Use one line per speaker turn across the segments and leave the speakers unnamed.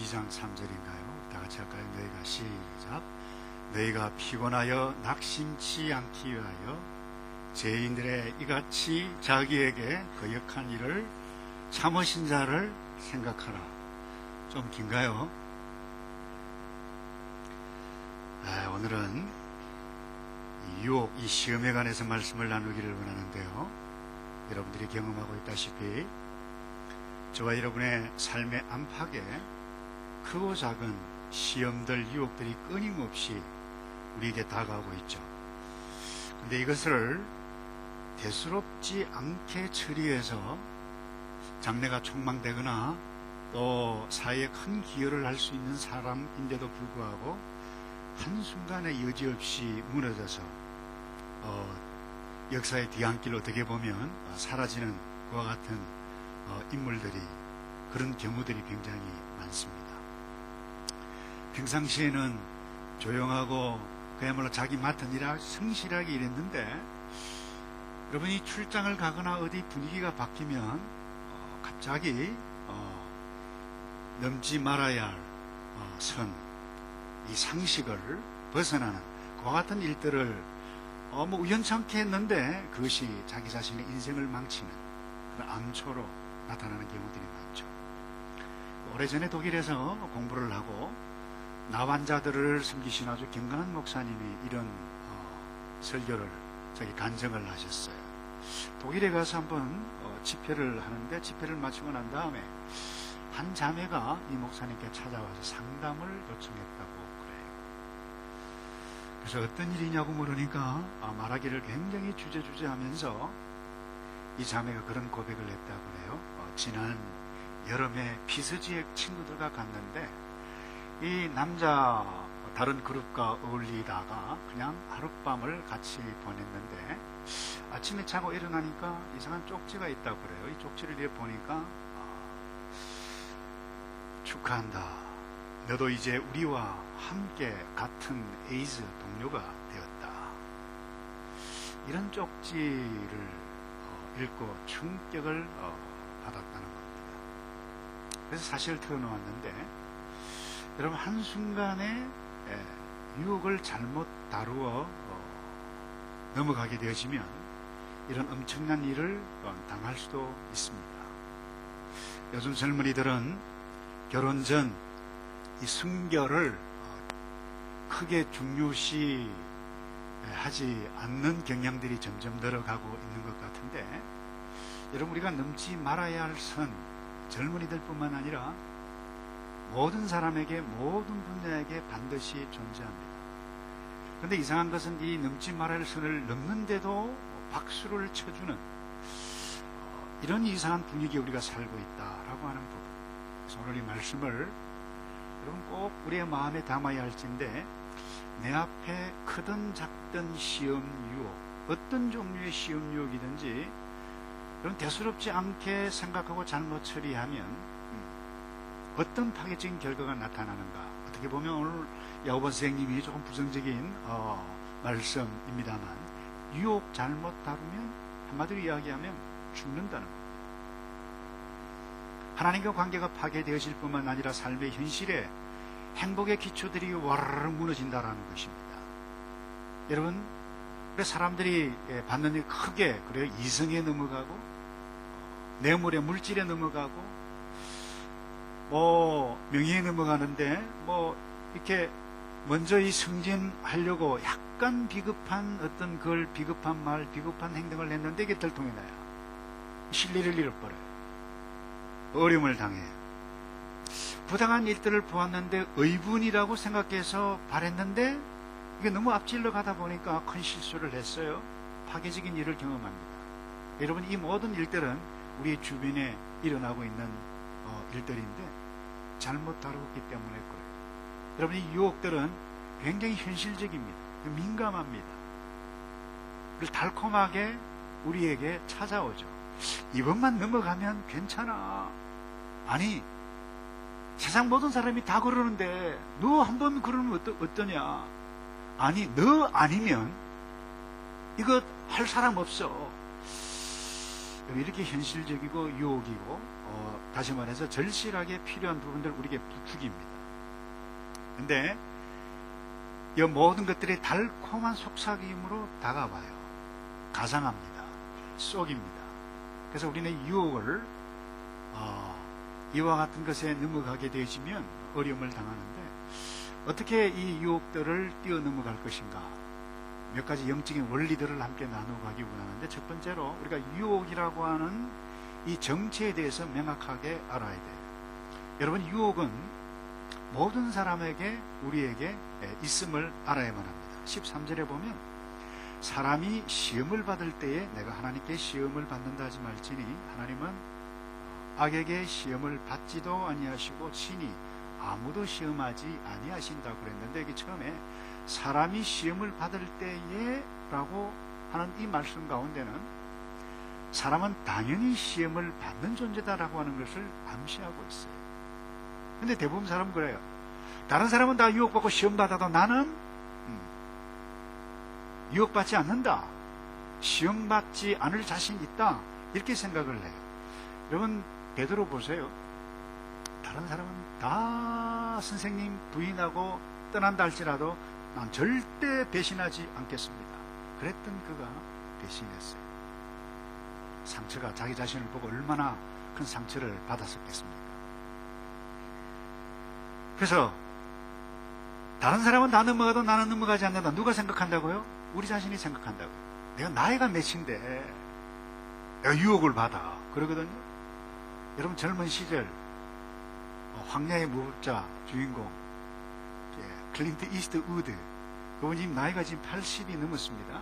12장 3절인가요? 다 같이 할까요? 너희가 시작. 너희가 피곤하여 낙심치 않기 위하여 죄인들의 이같이 자기에게 거역한 일을 참으신 자를 생각하라. 좀 긴가요? 오늘은 유혹, 이 시험에 관해서 말씀을 나누기를 원하는데요. 여러분들이 경험하고 있다시피 저와 여러분의 삶의 안팎에 크고 작은 시험들, 유혹들이 끊임없이 우리에게 다가오고 있죠. 그런데 이것을 대수롭지 않게 처리해서 장래가 촉망되거나 또 사회에 큰 기여를 할 수 있는 사람인데도 불구하고 한순간에 여지없이 무너져서 역사의 뒤안길로 어떻게 보면 사라지는 그와 같은 인물들이, 그런 경우들이 굉장히 많습니다. 평상시에는 조용하고 그야말로 자기 맡은 일을 성실하게 일했는데 여러분이 출장을 가거나 어디 분위기가 바뀌면 갑자기 넘지 말아야 할 선, 이 상식을 벗어나는 그와 같은 일들을 우연찮게 했는데 그것이 자기 자신의 인생을 망치는 그런 암초로 나타나는 경우들이 많죠. 오래전에 독일에서 공부를 하고 나환자들을 섬기신 아주 경건한 목사님이 이런 설교를 간증을 하셨어요. 독일에 가서 한번 집회를 하는데 집회를 마치고 난 다음에 한 자매가 이 목사님께 찾아와서 상담을 요청했다고 그래요. 그래서 어떤 일이냐고 물으니까 말하기를 굉장히 주저주저하면서 이 자매가 그런 고백을 했다고 그래요. 지난 여름에 피서지역 친구들과 갔는데 이 남자 다른 그룹과 어울리다가 그냥 하룻밤을 같이 보냈는데 아침에 자고 일어나니까 이상한 쪽지가 있다고 그래요. 이 쪽지를 이렇게 보니까 축하한다. 너도 이제 우리와 함께 같은 에이즈 동료가 되었다. 이런 쪽지를 읽고 충격을 받았다는 겁니다. 그래서 사실을 털어놓았는데 여러분, 한순간에 유혹을 잘못 다루어 넘어가게 되어지면 이런 엄청난 일을 당할 수도 있습니다. 요즘 젊은이들은 결혼 전 이 순결을 크게 중요시 하지 않는 경향들이 점점 늘어가고 있는 것 같은데, 여러분, 우리가 넘지 말아야 할 선, 젊은이들 뿐만 아니라 모든 사람에게, 모든 분야에게 반드시 존재합니다. 그런데 이상한 것은 이 넘지 말아야 할 선을 넘는데도 박수를 쳐주는 이런 이상한 분위기에 우리가 살고 있다라고 하는 부분. 그래서 오늘 이 말씀을 여러분 꼭 우리의 마음에 담아야 할진데, 내 앞에 크든 작든 시험 유혹, 어떤 종류의 시험 유혹이든지 여러분 대수롭지 않게 생각하고 잘못 처리하면 어떤 파괴적인 결과가 나타나는가. 어떻게 보면 오늘 야고보 선생님이 조금 부정적인 말씀입니다만, 유혹 잘못 다루면 한마디로 이야기하면 죽는다는 겁니다. 하나님과 관계가 파괴되어질 뿐만 아니라 삶의 현실에 행복의 기초들이 와르르 무너진다는 것입니다. 여러분, 사람들이 받는 일 크게, 그래요. 이성에 넘어가고 뇌물에, 물질에 넘어가고 명예에 넘어가는데 이렇게 먼저 이 승진하려고 약간 비겁한 어떤 걸, 비겁한 말, 비겁한 행동을 했는데 이게 들통이 나요. 신뢰를 잃어버려요. 어려움을 당해. 부당한 일들을 보았는데 의분이라고 생각해서 바랬는데 이게 너무 앞질러 가다 보니까 큰 실수를 했어요. 파괴적인 일을 경험합니다. 여러분, 이 모든 일들은 우리 주변에 일어나고 있는 일들인데 잘못 다루었기 때문에 그래요. 여러분, 이 유혹들은 굉장히 현실적입니다. 민감합니다. 달콤하게 우리에게 찾아오죠. 이번만 넘어가면 괜찮아. 아니, 세상 모든 사람이 다 그러는데 너 한 번 그러면 어떠냐. 아니, 너 아니면 이거 할 사람 없어. 이렇게 현실적이고 유혹이고 다시 말해서 절실하게 필요한 부분들 우리에게 부추깁니다. 근데 이 모든 것들이 달콤한 속삭임으로 다가와요. 가상합니다. 쏙입니다. 그래서 우리는 유혹을 이와 같은 것에 넘어가게 되어지면 어려움을 당하는데, 어떻게 이 유혹들을 뛰어넘어갈 것인가, 몇 가지 영적인 원리들을 함께 나눠가기 원하는데, 첫 번째로 우리가 유혹이라고 하는 이 정체에 대해서 명확하게 알아야 돼요. 여러분, 유혹은 모든 사람에게, 우리에게 있음을 알아야만 합니다. 13절에 보면 사람이 시험을 받을 때에 내가 하나님께 시험을 받는다 하지 말지니 하나님은 악에게 시험을 받지도 아니하시고 친히 아무도 시험하지 아니하신다고 그랬는데, 여기 처음에 사람이 시험을 받을 때에 라고 하는 이 말씀 가운데는 사람은 당연히 시험을 받는 존재다라고 하는 것을 암시하고 있어요. 근데 대부분 사람은 그래요. 다른 사람은 다 유혹받고 시험받아도 나는 유혹받지 않는다, 시험받지 않을 자신 있다, 이렇게 생각을 해요. 여러분, 베드로 보세요. 다른 사람은 다 선생님 부인하고 떠난다 할지라도 난 절대 배신하지 않겠습니다, 그랬던 그가 배신했어요. 상처가, 자기 자신을 보고 얼마나 큰 상처를 받았었겠습니까? 그래서 다른 사람은 다 넘어가도 나는 넘어가지 않는다. 누가 생각한다고요? 우리 자신이 생각한다고요. 내가 나이가 몇인데 내가 유혹을 받아, 그러거든요. 여러분, 젊은 시절 황야의 무법자 주인공 클린트 이스트 우드, 그분 지금 나이가 지금 80이 넘었습니다.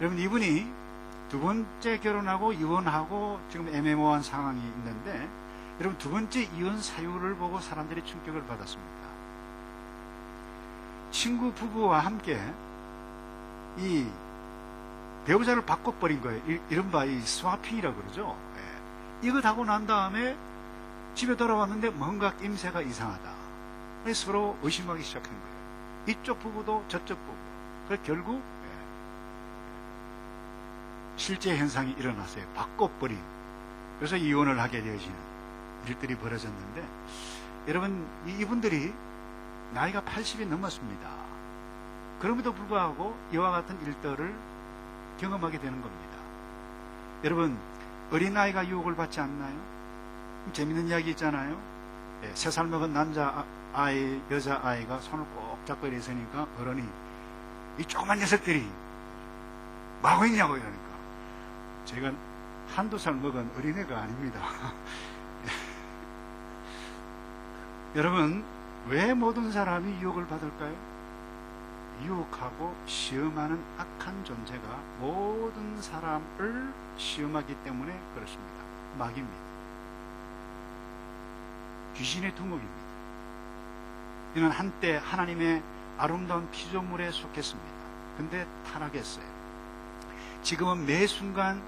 여러분, 이분이 두 번째 결혼하고 이혼하고 지금 애매모호한 상황이 있는데, 여러분, 두 번째 이혼 사유를 보고 사람들이 충격을 받았습니다. 친구 부부와 함께 이 배우자를 바꿔버린 거예요. 이른바 이 스와핑이라고 그러죠. 이거 하고 난 다음에 집에 돌아왔는데 뭔가 낌새가 이상하다. 그래서 서로 의심하기 시작한 거예요. 이쪽 부부도 저쪽 부부. 그래서 결국 실제 현상이 일어났어요. 바꿔버린. 그래서 이혼을 하게 되어지는 일들이 벌어졌는데, 여러분, 이분들이 나이가 80이 넘었습니다. 그럼에도 불구하고 이와 같은 일들을 경험하게 되는 겁니다. 여러분, 어린아이가 유혹을 받지 않나요? 재밌는 이야기 있잖아요. 3살 먹은 남자아이, 여자아이가 손을 꼭 잡고 이랬으니까 어른이 이 조그만 녀석들이 뭐하고 있냐고 이러니까, 제가 한두 살 먹은 어린애가 아닙니다. 여러분, 왜 모든 사람이 유혹을 받을까요? 유혹하고 시험하는 악한 존재가 모든 사람을 시험하기 때문에 그렇습니다. 마귀입니다. 귀신의 두목입니다. 이는 한때 하나님의 아름다운 피조물에 속했습니다. 근데 타락했어요. 지금은 매 순간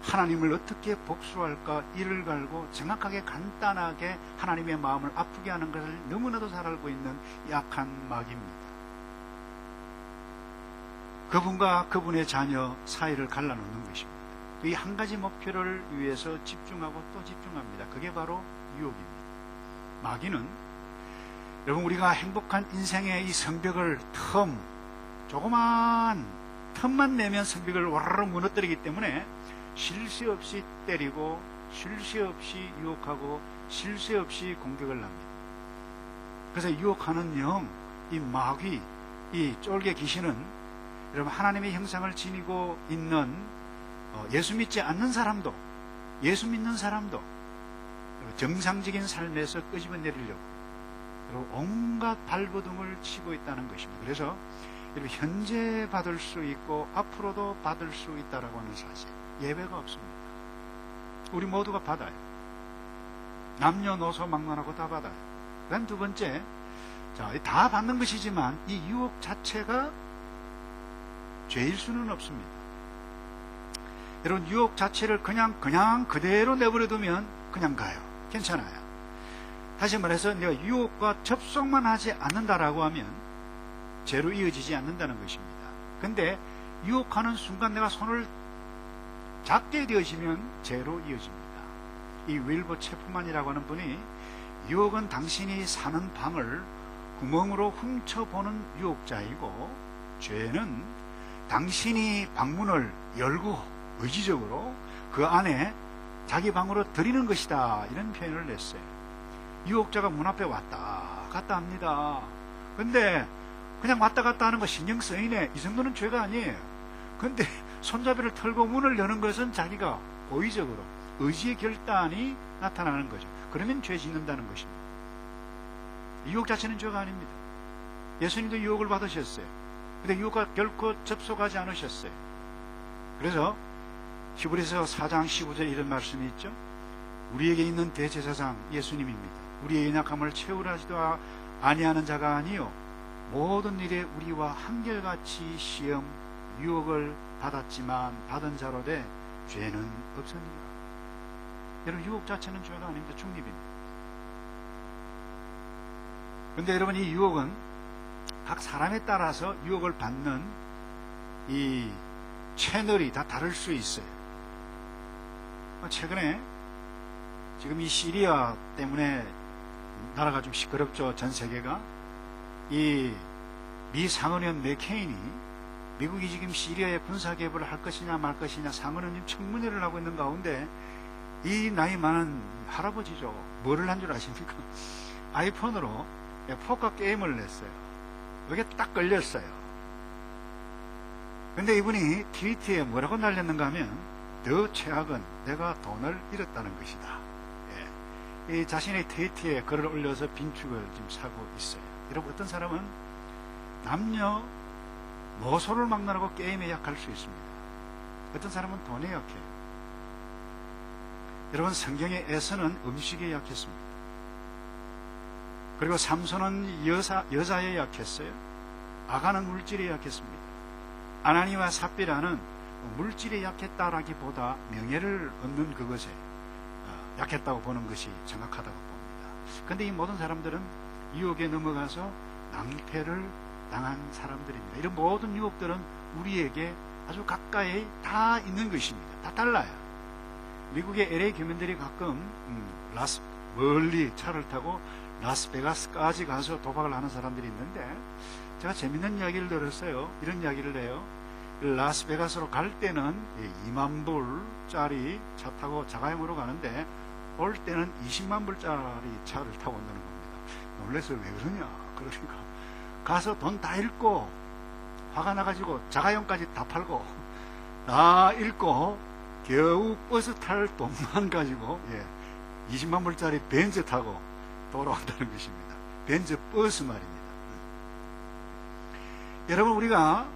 하나님을 어떻게 복수할까 이를 갈고 정확하게 간단하게 하나님의 마음을 아프게 하는 것을 너무나도 잘 알고 있는 약한 마귀입니다. 그분과 그분의 자녀 사이를 갈라놓는 것입니다. 이 한 가지 목표를 위해서 집중하고 또 집중합니다. 그게 바로 유혹입니다. 마귀는, 여러분, 우리가 행복한 인생의 이 성벽을 조그만 틈만 내면 성벽을 와르르 무너뜨리기 때문에 쉴 새 없이 때리고 쉴 새 없이 유혹하고 쉴 새 없이 공격을 합니다. 그래서 유혹하는 영, 이 마귀, 이 쫄개 귀신은 여러분, 하나님의 형상을 지니고 있는 예수 믿지 않는 사람도, 예수 믿는 사람도 정상적인 삶에서 끄집어내리려고 그리고 온갖 발버둥을 치고 있다는 것입니다. 그래서 여러분, 현재 받을 수 있고 앞으로도 받을 수 있다라고 하는 사실, 예외가 없습니다. 우리 모두가 받아요. 남녀노소 막론하고 다 받아요. 그다음 두 번째, 다 받는 것이지만 이 유혹 자체가 죄일 수는 없습니다. 여러분, 유혹 자체를 그냥 그대로 내버려두면 그냥 가요. 괜찮아요. 다시 말해서 내가 유혹과 접속만 하지 않는다라고 하면 죄로 이어지지 않는다는 것입니다. 근데 유혹하는 순간 내가 손을 잡게 되어지면 죄로 이어집니다. 이 윌버 체프만이라고 하는 분이 유혹은 당신이 사는 방을 구멍으로 훔쳐보는 유혹자이고, 죄는 당신이 방문을 열고 의지적으로 그 안에 자기 방으로 들이는 것이다, 이런 표현을 냈어요. 유혹자가 문 앞에 왔다 갔다 합니다. 근데 그냥 왔다 갔다 하는 거 신경 쓰이네, 이 정도는 죄가 아니에요. 근데 손잡이를 털고 문을 여는 것은 자기가 고의적으로 의지의 결단이 나타나는 거죠. 그러면 죄 짓는다는 것입니다. 유혹 자체는 죄가 아닙니다. 예수님도 유혹을 받으셨어요. 근데 유혹과 결코 접속하지 않으셨어요. 그래서 히브리서 4장 15절에 이런 말씀이 있죠. 우리에게 있는 대제사장 예수님입니다. 우리의 연약함을 채우려 하지도 아니하는 자가 아니요 모든 일에 우리와 한결같이 시험 유혹을 받았지만 받은 자로 돼 죄는 없으니라. 여러분, 유혹 자체는 죄가 아닙니다. 중립입니다. 근데 여러분, 이 유혹은 각 사람에 따라서 유혹을 받는 이 채널이 다 다를 수 있어요. 최근에 지금 이 시리아 때문에 나라가 좀 시끄럽죠. 전 세계가. 이 미 상원의원 맥케인이 미국이 지금 시리아에 군사개입을 할 것이냐 말 것이냐 상원의원님 청문회를 하고 있는 가운데 이 나이 많은 할아버지죠. 뭐를 한 줄 아십니까? 아이폰으로 포커 게임을 냈어요. 여기에 딱 걸렸어요. 근데 이분이 트위터에 뭐라고 날렸는가 하면 더 최악은 내가 돈을 잃었다는 것이다. 이 자신의 트위터에 글을 올려서 빈축을 지금 사고 있어요. 여러분, 어떤 사람은 남녀 모소를 막론하고 게임에 약할 수 있습니다. 어떤 사람은 돈에 약해요. 여러분, 성경의 에서는 음식에 약했습니다. 그리고 삼손은 여자에 약했어요. 아가는 물질에 약했습니다. 아나니와 삽비라는 물질에 약했다라기보다 명예를 얻는 그것에 약했다고 보는 것이 정확하다고 봅니다. 그런데 이 모든 사람들은 유혹에 넘어가서 낭패를 당한 사람들입니다. 이런 모든 유혹들은 우리에게 아주 가까이 다 있는 것입니다. 다 달라요. 미국의 LA 교민들이 가끔 멀리 차를 타고 라스베가스까지 가서 도박을 하는 사람들이 있는데, 제가 재밌는 이야기를 들었어요. 이런 이야기를 해요. 라스베가스로 갈 때는 2만 불짜리 차 타고 자가용으로 가는데 올 때는 20만 불짜리 차를 타고 온다는 겁니다. 놀라서 왜 그러냐? 그러니까 가서 돈 다 잃고 화가 나가지고 자가용까지 다 팔고 다 잃고 겨우 버스 탈 돈만 가지고 20만 불짜리 벤츠 타고 돌아온다는 것입니다. 벤츠 버스 말입니다. 여러분, 우리가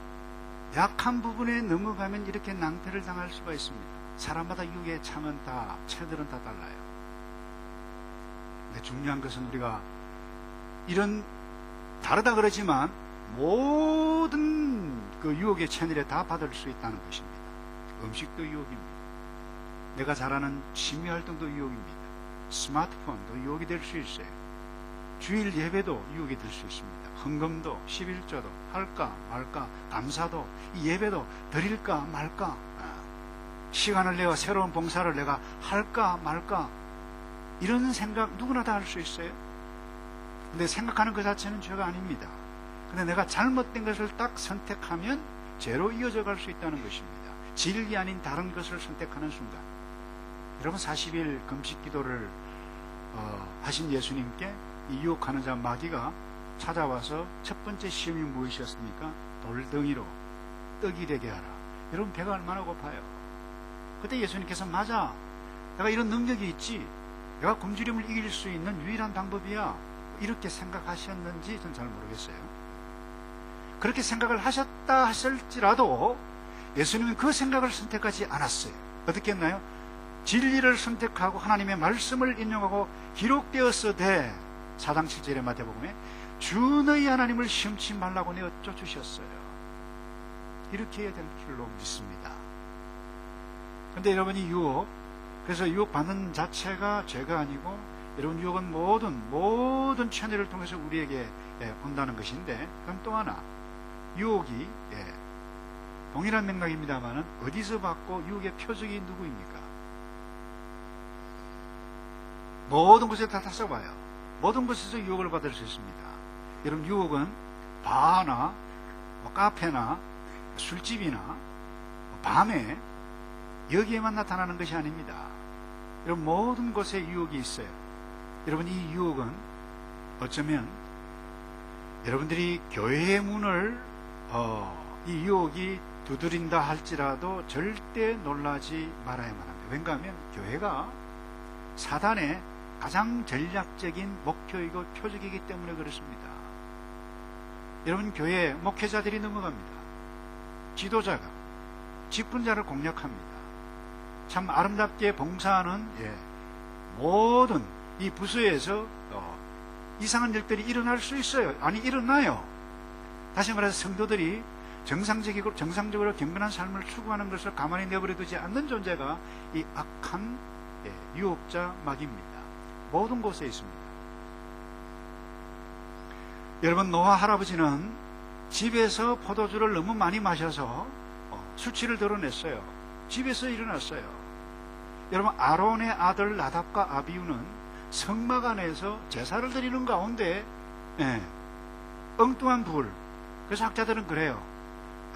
약한 부분에 넘어가면 이렇게 낭패를 당할 수가 있습니다. 사람마다 유혹의 참은 다, 채들은 다 달라요. 근데 중요한 것은 우리가 이런 다르다 그러지만 모든 그 유혹의 채널에 다 받을 수 있다는 것입니다. 음식도 유혹입니다. 내가 잘하는 취미 활동도 유혹입니다. 스마트폰도 유혹이 될 수 있어요. 주일 예배도 유혹이 될 수 있습니다. 헌금도, 11조도 할까 말까, 감사도, 이 예배도 드릴까 말까, 시간을 내어 새로운 봉사를 내가 할까 말까, 이런 생각 누구나 다 할 수 있어요. 근데 생각하는 것 자체는 죄가 아닙니다. 근데 내가 잘못된 것을 딱 선택하면 죄로 이어져 갈 수 있다는 것입니다. 진리 아닌 다른 것을 선택하는 순간. 여러분, 40일 금식 기도를 하신 예수님께 이 유혹하는 자 마귀가 찾아와서 첫 번째 시험이 무엇이었습니까? 돌덩이로 떡이 되게 하라. 여러분, 배가 얼마나 고파요? 그때 예수님께서 맞아, 내가 이런 능력이 있지, 내가 굶주림을 이길 수 있는 유일한 방법이야, 이렇게 생각하셨는지 전 잘 모르겠어요. 그렇게 생각을 하셨다 하실지라도 예수님은 그 생각을 선택하지 않았어요. 어떻게 했나요? 진리를 선택하고 하나님의 말씀을 인용하고 기록되었으되 4장 7절의 마태복음에 주 너희 하나님을 시험치 말라고 내어 쫓으셨어요. 이렇게 해야 될 줄로 믿습니다. 그런데 여러분이 유혹, 그래서 유혹받는 자체가 죄가 아니고, 여러분, 유혹은 모든 채널을 통해서 우리에게 온다는 것인데, 그럼 또 하나, 유혹이 동일한 맥락입니다만은 어디서 받고 유혹의 표적이 누구입니까? 모든 곳에 다 써봐요. 모든 곳에서 유혹을 받을 수 있습니다. 여러분, 유혹은 바나 카페나 술집이나 밤에 여기에만 나타나는 것이 아닙니다. 여러분, 모든 곳에 유혹이 있어요. 여러분, 이 유혹은 어쩌면 여러분들이 교회의 문을 이 유혹이 두드린다 할지라도 절대 놀라지 말아야만 합니다. 왜냐하면 교회가 사단의 가장 전략적인 목표이고 표적이기 때문에 그렇습니다. 여러분, 교회 목회자들이 넘어갑니다. 지도자가 직분자를 공략합니다. 참 아름답게 봉사하는 모든 이 부서에서 이상한 일들이 일어날 수 있어요. 아니, 일어나요. 다시 말해서 성도들이 정상적으로 경건한 삶을 추구하는 것을 가만히 내버려 두지 않는 존재가 이 악한 유혹자 마귀입니다. 모든 곳에 있습니다. 여러분, 노아 할아버지는 집에서 포도주를 너무 많이 마셔서 수치를 드러냈어요. 집에서 일어났어요. 여러분, 아론의 아들 나답과 아비후는 성막 안에서 제사를 드리는 가운데 엉뚱한 불. 그래서 학자들은 그래요.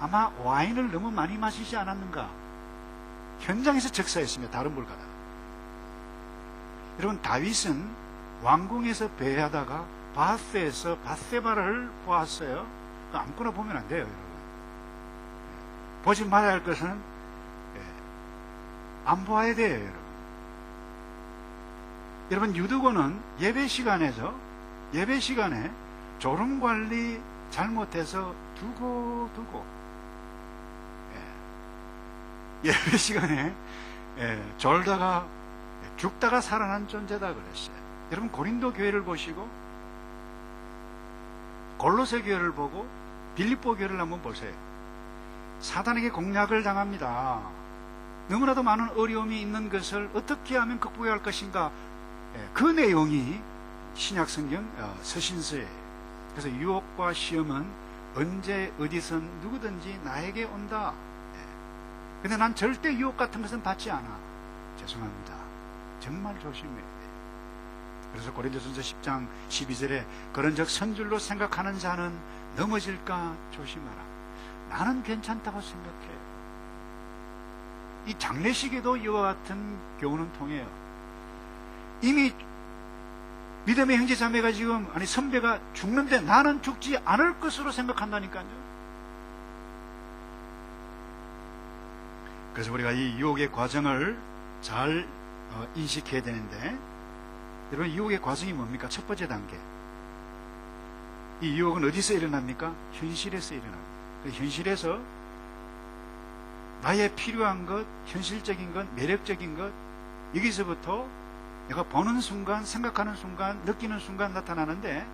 아마 와인을 너무 많이 마시지 않았는가. 현장에서 적사했습니다. 다른 불가다. 여러분, 다윗은 왕궁에서 배회하다가 바스에서 바세바를 보았어요. 아무거나 보면 안 돼요, 여러분. 보지 말아야 할 것은 안 보아야 돼요, 여러분. 여러분, 유두고는 예배 시간에 졸음 관리 잘못해서 두고 예배 시간에 졸다가 죽다가 살아난 존재다 그랬어요. 여러분, 고린도 교회를 보시고 골로새 교회를 보고 빌립보 교회를 한번 보세요. 사단에게 공략을 당합니다. 너무나도 많은 어려움이 있는 것을 어떻게 하면 극복해야 할 것인가. 그 내용이 신약성경 서신서에. 그래서 유혹과 시험은 언제 어디선 누구든지 나에게 온다. 근데 난 절대 유혹 같은 것은 받지 않아. 죄송합니다. 정말 조심해야 돼요. 그래서 고린도전서 10장 12절에 그런즉 선줄로 생각하는 자는 넘어질까 조심하라. 나는 괜찮다고 생각해요. 이 장례식에도 이와 같은 교훈은 통해요. 이미 믿음의 형제자매가 지금 선배가 죽는데 나는 죽지 않을 것으로 생각한다니까요. 그래서 우리가 이 유혹의 과정을 잘 인식해야 되는데, 여러분, 유혹의 과정이 뭡니까? 첫 번째 단계. 이 유혹은 어디서 일어납니까? 현실에서 일어납니다. 현실에서 나의 필요한 것, 현실적인 것, 매력적인 것, 여기서부터 내가 보는 순간, 생각하는 순간, 느끼는 순간 나타나는데,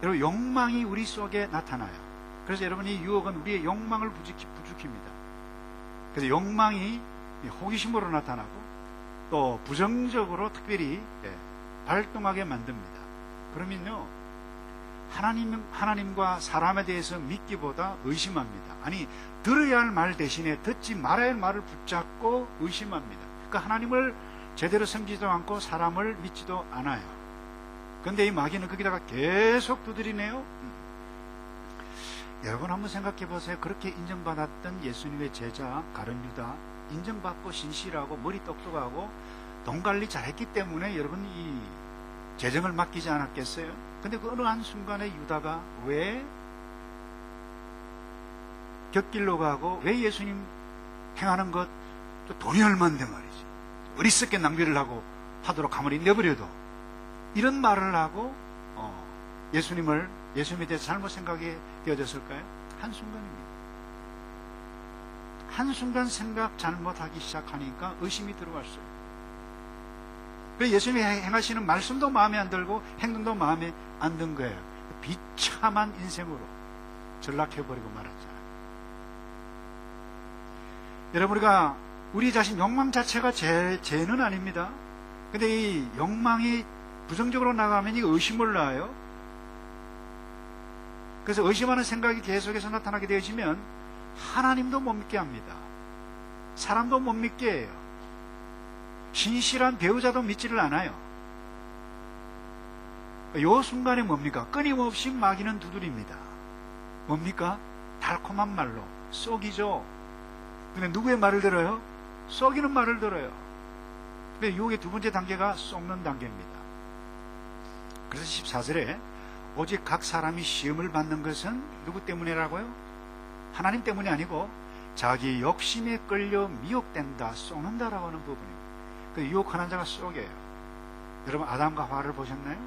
여러분, 욕망이 우리 속에 나타나요. 그래서 여러분, 이 유혹은 우리의 욕망을 부추깁니다. 그래서 욕망이 호기심으로 나타나고 또 부정적으로 특별히 발동하게 만듭니다. 그러면요, 하나님과 사람에 대해서 믿기보다 의심합니다. 아니, 들어야 할 말 대신에 듣지 말아야 할 말을 붙잡고 의심합니다. 그러니까 하나님을 제대로 섬기지도 않고 사람을 믿지도 않아요. 그런데 이 마귀는 거기다가 계속 두드리네요. 여러분, 한번 생각해 보세요. 그렇게 인정받았던 예수님의 제자 가룟 유다, 인정받고 신실하고 머리 똑똑하고 돈 관리 잘했기 때문에 여러분 이 재정을 맡기지 않았겠어요? 근데 그 어느 한순간에 유다가 왜 곁길로 가고 왜 예수님 행하는 것 돈이 얼만데 말이지, 어리석게 낭비를 하고 하도록 가만히 내버려도 이런 말을 하고 예수님에 대해서 잘못 생각이 되어졌을까요? 한순간입니다. 한순간 생각 잘못하기 시작하니까 의심이 들어왔어요. 그래서 예수님이 행하시는 말씀도 마음에 안 들고 행동도 마음에 안 든 거예요. 비참한 인생으로 전락해버리고 말았잖아요. 여러분, 우리 자신 욕망 자체가 죄는 아닙니다. 근데 이 욕망이 부정적으로 나가면 이거 의심을 낳아요. 그래서 의심하는 생각이 계속해서 나타나게 되어지면 하나님도 못 믿게 합니다. 사람도 못 믿게 해요. 신실한 배우자도 믿지를 않아요. 요 순간에 뭡니까? 끊임없이 마귀는 두드립니다. 뭡니까? 달콤한 말로 쏘기죠. 근데 누구의 말을 들어요? 쏘기는 말을 들어요. 근데 유혹의 두 번째 단계가 쏘는 단계입니다. 그래서 14절에 오직 각 사람이 시험을 받는 것은 누구 때문이라고요? 하나님 때문이 아니고 자기 욕심에 끌려 미혹된다, 쏘는다라고 하는 부분입니다. 그 유혹하는 자가 쏘게요. 여러분 아담과 하와를 보셨나요?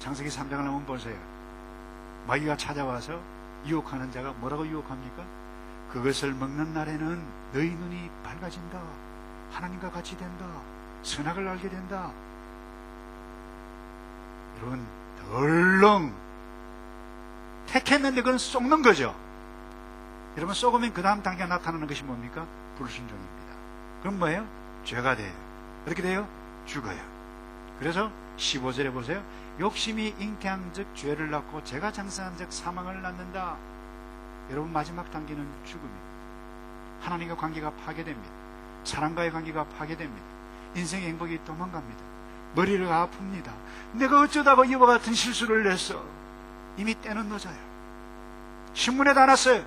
창세기 3장을 한번 보세요. 마귀가 찾아와서 유혹하는 자가 뭐라고 유혹합니까? 그것을 먹는 날에는 너희 눈이 밝아진다, 하나님과 같이 된다, 선악을 알게 된다. 여러분 덜렁 택했는데 그건 속는 거죠. 여러분 속으면 그 다음 단계가 나타나는 것이 뭡니까? 불순종입니다. 그럼 뭐예요? 죄가 돼요. 어떻게 돼요? 죽어요. 그래서 15절에 보세요. 욕심이 잉태한 즉 죄를 낳고 죄가 장사한 즉 사망을 낳는다. 여러분 마지막 단계는 죽음입니다. 하나님과 관계가 파괴됩니다. 사람과의 관계가 파괴됩니다. 인생의 행복이 도망갑니다. 머리를 아픕니다. 내가 어쩌다가 이와 같은 실수를 했어. 이미 때는 늦어요. 신문에 다 났어요.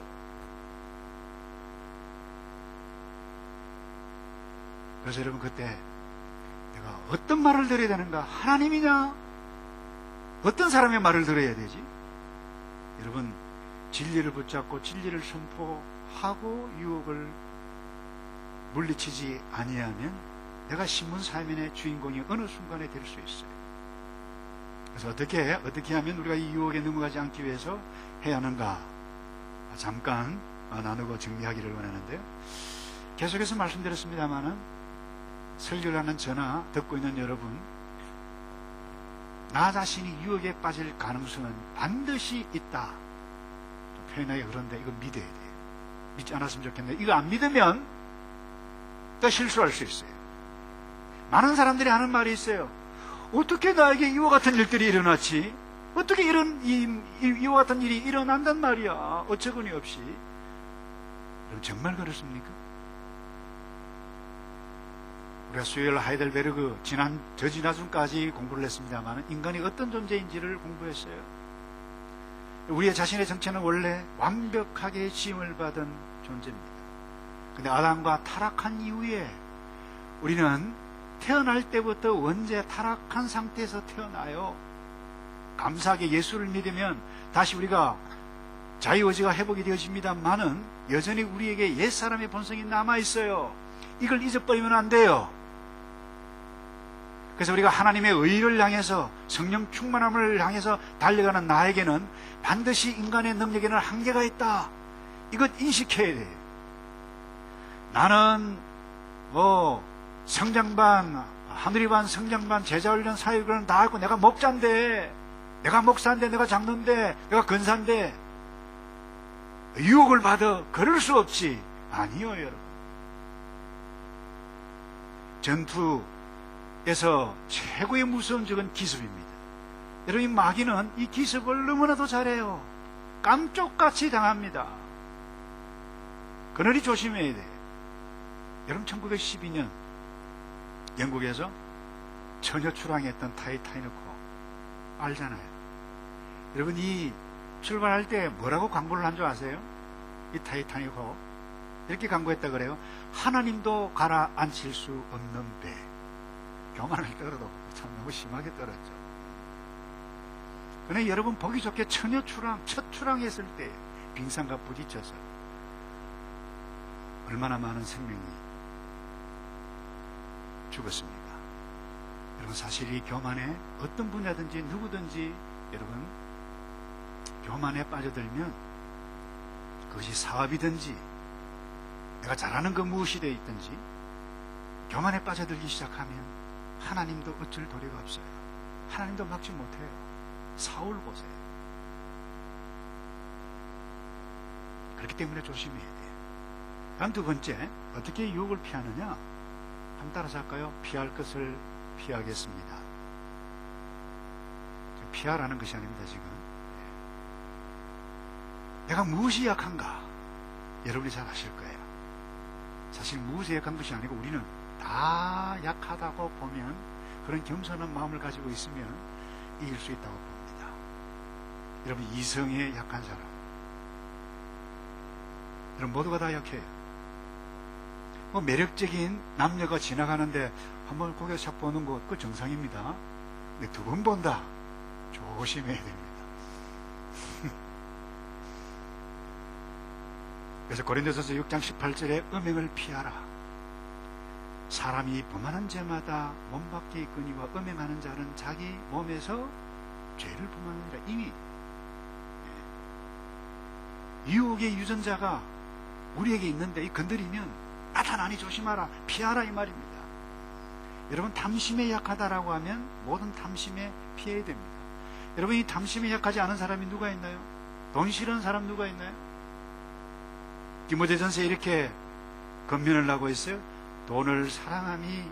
그래서 여러분 그때 내가 어떤 말을 들어야 되는가? 하나님이냐? 어떤 사람의 말을 들어야 되지? 여러분 진리를 붙잡고 진리를 선포하고 유혹을 물리치지 아니하면 내가 신문 사면의 주인공이 어느 순간에 될 수 있어요. 그래서 어떻게 하면 우리가 이 유혹에 넘어가지 않기 위해서 해야 하는가? 잠깐 나누고 정리하기를 원하는데요. 계속해서 말씀드렸습니다마는 설교를 하는 저나 듣고 있는 여러분, 나 자신이 유혹에 빠질 가능성은 반드시 있다. 표현하기 그런데 이거 믿어야 돼요. 믿지 않았으면 좋겠는데 이거 안 믿으면 또 실수할 수 있어요. 많은 사람들이 하는 말이 있어요. 어떻게 나에게 이와 같은 일들이 일어났지? 어떻게 이와 같은 일이 일어난단 말이야? 어처구니 없이. 그럼 정말 그렇습니까? 우리가 수요일 하이델베르그 저지난주까지 공부를 했습니다만 인간이 어떤 존재인지를 공부했어요. 우리의 자신의 정체는 원래 완벽하게 지음을 받은 존재입니다. 근데 아담과 타락한 이후에 우리는 태어날 때부터 원죄 타락한 상태에서 태어나요. 감사하게 예수를 믿으면 다시 우리가 자유의지가 회복이 되어집니다만은 여전히 우리에게 옛사람의 본성이 남아있어요. 이걸 잊어버리면 안 돼요. 그래서 우리가 하나님의 의를 향해서 성령 충만함을 향해서 달려가는 나에게는 반드시 인간의 능력에는 한계가 있다. 이것 인식해야 돼요. 나는 성장반, 하늘이반, 성장반, 제자훈련, 사역을 다 하고 내가 목사인데, 내가 장로인데, 내가 근사인데 유혹을 받아 그럴 수 없지. 아니요 여러분. 전투에서 최고의 무서운 적은 기습입니다. 여러분 이 마귀는 이 기습을 너무나도 잘해요. 깜쪽같이 당합니다. 그러니 조심해야 돼요. 여러분 1912년 영국에서 처녀 출항했던 타이타닉호 알잖아요. 여러분 이 출발할 때 뭐라고 광고를 한 줄 아세요? 이 타이타닉호 이렇게 광고했다 그래요. 하나님도 가라앉힐 수 없는 배. 교만을 떨어도 참 너무 심하게 떨었죠. 그런데 여러분 보기 좋게 처녀 출항, 첫 출항했을 때 빙산과 부딪혀서 얼마나 많은 생명이 죽었습니까? 여러분 사실 이 교만에 어떤 분야든지 누구든지 여러분 교만에 빠져들면 그것이 사업이든지 내가 잘하는 그 무엇이 되어 있든지 교만에 빠져들기 시작하면 하나님도 어쩔 도리가 없어요. 하나님도 막지 못해요. 사울 보세요. 그렇기 때문에 조심해야 돼요. 다음 두 번째, 어떻게 유혹을 피하느냐? 한번 따라서 할까요? 피할 것을 피하겠습니다. 피하라는 것이 아닙니다. 지금 내가 무엇이 약한가? 여러분이 잘 아실 거예요. 사실 무엇이 약한 것이 아니고 우리는 다 약하다고 보면 그런 겸손한 마음을 가지고 있으면 이길 수 있다고 봅니다. 여러분, 이성에 약한 사람, 여러분 모두가 다 약해요. 뭐 매력적인 남녀가 지나가는데 한번 고개 싹 보는 것, 그 정상입니다. 근데 두 번 본다, 조심해야 됩니다. 그래서 고린도전서 6장 18절에 음행을 피하라. 사람이 범하는 죄마다 몸 밖에 있거니와 음행하는 자는 자기 몸에서 죄를 범하느니라. 이미 유혹의 유전자가 우리에게 있는데, 이 건드리면 나타나니 조심하라, 피하라, 이 말입니다. 여러분, 탐심에 약하다라고 하면 모든 탐심에 피해야 됩니다. 여러분, 이 탐심에 약하지 않은 사람이 누가 있나요? 돈 싫은 사람 누가 있나요? 디모데전서에 이렇게 권면을 하고 있어요. 돈을 사랑함이,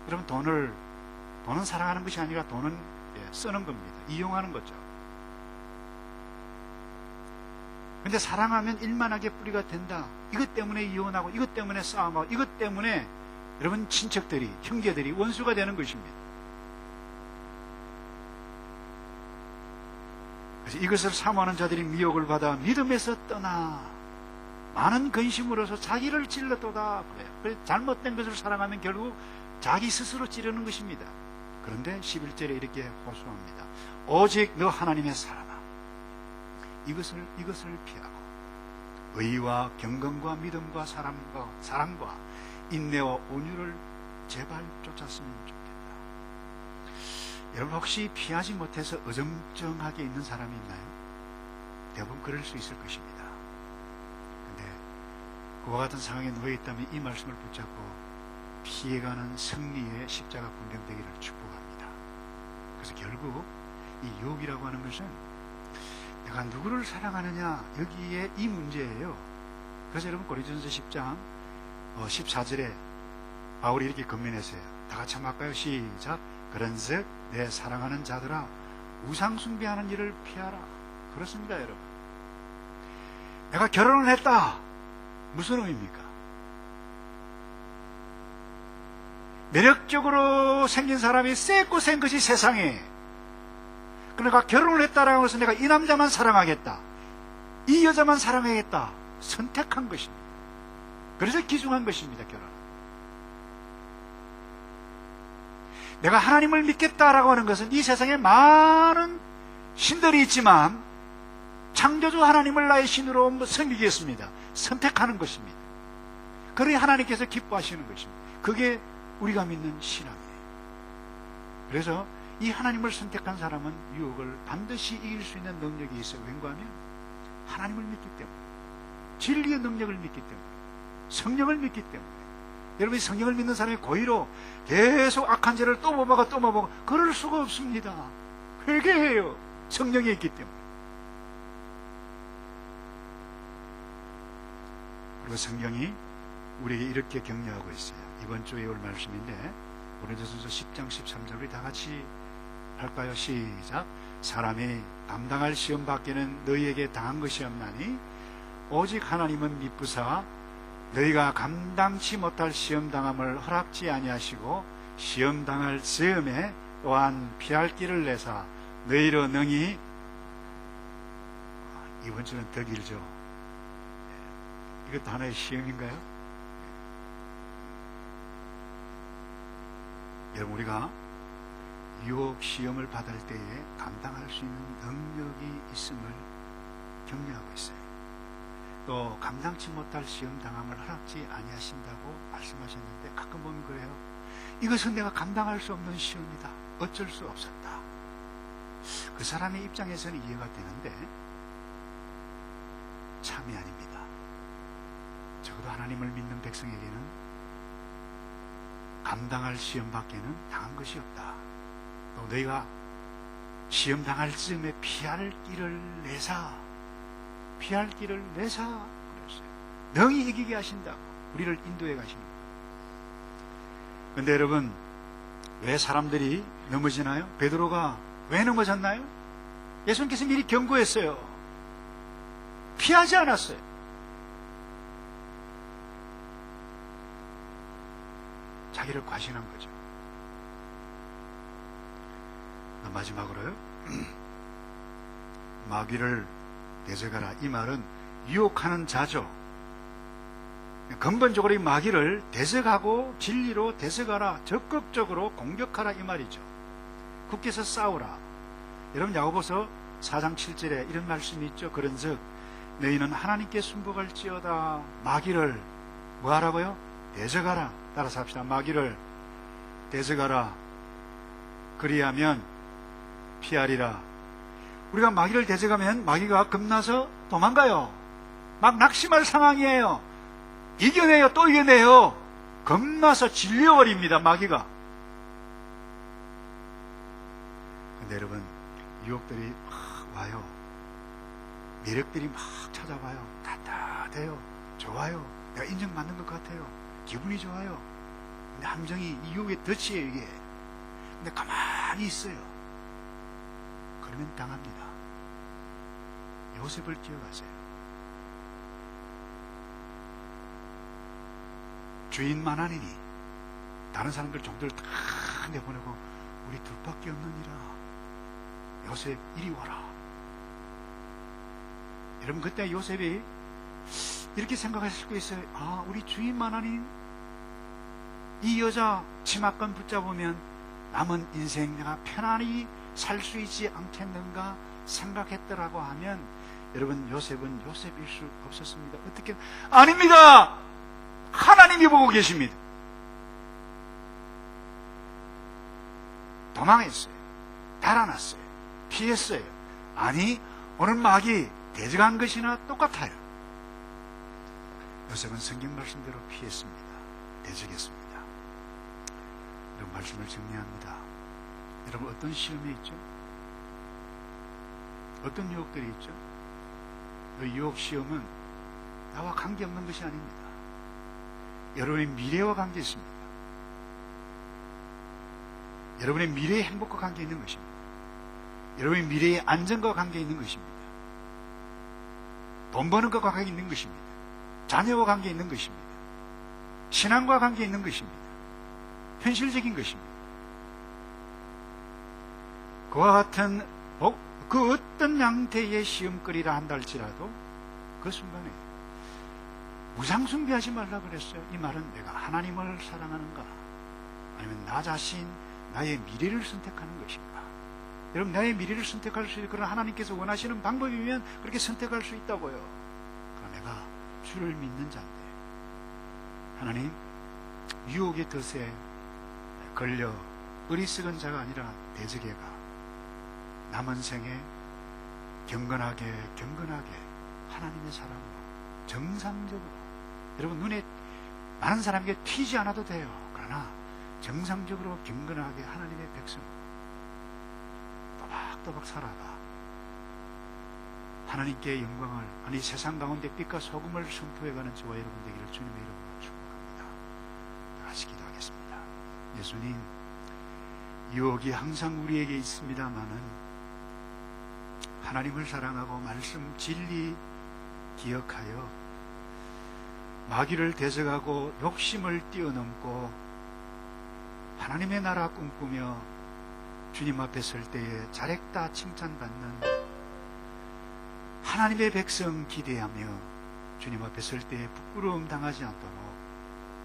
여러분, 돈은 사랑하는 것이 아니라 돈은 쓰는 겁니다. 이용하는 거죠. 근데 사랑하면 일만하게 뿌리가 된다. 이것 때문에 이혼하고, 이것 때문에 싸움하고, 이것 때문에 여러분 친척들이, 형제들이 원수가 되는 것입니다. 그래서 이것을 사모하는 자들이 미혹을 받아 믿음에서 떠나 많은 근심으로서 자기를 찔렀도다. 그래서 잘못된 것을 사랑하면 결국 자기 스스로 찌르는 것입니다. 그런데 11절에 이렇게 호소합니다. 오직 너 하나님의 사랑아, 이것을 피하고 의와 경건과 믿음과 사랑과 인내와 온유를 제발 쫓았으면 좋겠다. 여러분, 혹시 피하지 못해서 어정쩡하게 있는 사람이 있나요? 대부분 그럴 수 있을 것입니다. 근데 그와 같은 상황에 놓여 있다면 이 말씀을 붙잡고 피해가는 승리의 십자가 군병되기를 축복합니다. 그래서 결국 이 유혹이라고 하는 것은 내가 누구를 사랑하느냐, 여기에 이 문제예요. 그래서 여러분, 고린도전서 10장 14절에 바울이 이렇게 권면했어요. 다 같이 한번 할까요? 시작. 그런즉 내 사랑하는 자들아, 우상 숭배하는 일을 피하라. 그렇습니다, 여러분. 내가 결혼을 했다, 무슨 의미입니까? 매력적으로 생긴 사람이 쎄고 센 것이 세상에. 그러니까 결혼을 했다라고 해서 내가 이 남자만 사랑하겠다, 이 여자만 사랑하겠다, 선택한 것입니다. 그래서 귀중한 것입니다, 결혼. 내가 하나님을 믿겠다라고 하는 것은 이 세상에 많은 신들이 있지만 창조주 하나님을 나의 신으로 섬기겠습니다, 선택하는 것입니다. 그러니 하나님께서 기뻐하시는 것입니다. 그게 우리가 믿는 신앙이에요. 그래서 이 하나님을 선택한 사람은 유혹을 반드시 이길 수 있는 능력이 있어요. 왠가하면 하나님을 믿기 때문에, 진리의 능력을 믿기 때문에, 성령을 믿기 때문에. 여러분이 성령을 믿는 사람이 고의로 계속 악한 죄를 또 먹어보고 그럴 수가 없습니다. 회개해요. 성령이 있기 때문에. 그리고 성경이 우리에게 이렇게 격려하고 있어요. 이번 주에 올 말씀인데 고린도전서 10장 13절 우리 다 같이 할까요? 시작. 사람이 감당할 시험 밖에는 너희에게 당한 것이 없나니 오직 하나님은 미쁘사 너희가 감당치 못할 시험 당함을 허락지 아니하시고 시험 당할 시험에 또한 피할 길을 내사 너희로 능히, 이번 주는 더 길죠. 이것도 하나의 시험인가요? 여러분, 우리가 유혹 시험을 받을 때에 감당할 수 있는 능력이 있음을 격려하고 있어요. 또 감당치 못할 시험 당함을 허락지 아니하신다고 말씀하셨는데 가끔 보면 그래요. 이것은 내가 감당할 수 없는 시험이다, 어쩔 수 없었다. 그 사람의 입장에서는 이해가 되는데 참이 아닙니다. 적어도 하나님을 믿는 백성에게는 감당할 시험 밖에는 당한 것이 없다. 또 너희가 시험 당할 즈음에 피할 길을 내사 그랬어요. 능히 이기게 하신다고 우리를 인도해 가시는 거예요. 그런데 여러분, 왜 사람들이 넘어지나요? 베드로가 왜 넘어졌나요? 예수님께서 미리 경고했어요. 피하지 않았어요. 자기를 과신한 거죠. 마지막으로요. 마귀를 대적하라. 이 말은 유혹하는 자죠. 근본적으로 이 마귀를 대적하고 진리로 대적하라, 적극적으로 공격하라 이 말이죠. 굳게서 싸우라. 여러분 야고보서 4장 7절에 이런 말씀이 있죠. 그런즉 너희는 하나님께 순복할지어다. 마귀를 뭐하라고요? 대적하라. 따라서 합시다. 마귀를 대적하라. 그리하면 피하리라. 우리가 마귀를 대적하면 마귀가 겁나서 도망가요. 막 낙심할 상황이에요. 이겨내요. 또 이겨내요. 겁나서 질려버립니다. 마귀가. 근데 여러분 유혹들이 막 와요. 매력들이 막 찾아와요. 따뜻해요. 좋아요. 내가 인정받는 것 같아요. 기분이 좋아요. 근데 함정이 이 유혹의 덫이에요. 이게. 근데 가만히 있어요. 그러면 당합니다. 요셉을 기억하세요. 주인만 하니니 다른 사람들 종들 다 내보내고 우리 둘밖에 없느니라. 요셉 이리 와라. 여러분 그때 요셉이 이렇게 생각하실 수도 있어요. 아, 우리 주인만 하니 이 여자 치마끈 붙잡으면 남은 인생 내가 편안히 살 수 있지 않겠는가 생각했더라고 하면 여러분 요셉은 요셉일 수 없었습니다. 어떻게? 아닙니다. 하나님이 보고 계십니다. 도망했어요. 달아났어요. 피했어요. 아니 오늘 마귀 대적한 것이나 똑같아요. 요셉은 성경 말씀대로 피했습니다. 대적했습니다. 이런 말씀을 정리합니다. 여러분 어떤 시험이 있죠? 어떤 유혹들이 있죠? 그 유혹 시험은 나와 관계없는 것이 아닙니다. 여러분의 미래와 관계 있습니다. 여러분의 미래의 행복과 관계 있는 것입니다. 여러분의 미래의 안정과 관계 있는 것입니다. 돈 버는 것과 관계 있는 것입니다. 자녀와 관계 있는 것입니다. 신앙과 관계 있는 것입니다. 현실적인 것입니다. 그와 같은 그 어떤 양태의 시험거리라 한다 할지라도 그 순간에 무상숭배하지 말라 그랬어요. 이 말은 내가 하나님을 사랑하는가 아니면 나 자신 나의 미래를 선택하는 것인가. 여러분 나의 미래를 선택할 수 있는 그런 하나님께서 원하시는 방법이면 그렇게 선택할 수 있다고요. 그러나 내가 주를 믿는 자인데 하나님 유혹의 덫에 걸려 어리석은 자가 아니라 대적해가 남은 생에 경건하게 하나님의 사랑으로 정상적으로 여러분 눈에 많은 사람에게 튀지 않아도 돼요. 그러나 정상적으로 경건하게 하나님의 백성 또박또박 살아가 하나님께 영광을 아니 세상 가운데 빛과 소금을 선포해가는 저와 여러분 되기를 주님의 이름으로 축복합니다. 다시 기도하겠습니다. 예수님 유혹이 항상 우리에게 있습니다마는 하나님을 사랑하고 말씀 진리 기억하여 마귀를 대적하고 욕심을 뛰어넘고 하나님의 나라 꿈꾸며 주님 앞에 설 때에 잘했다 칭찬받는 하나님의 백성 기대하며 주님 앞에 설 때에 부끄러움 당하지 않도록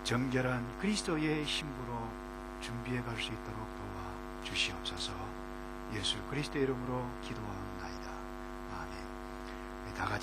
정결한 그리스도의 신부로 준비해 갈 수 있도록 도와 주시옵소서. 예수 그리스도의 이름으로 기도하옵나이다. 아멘. 다 같이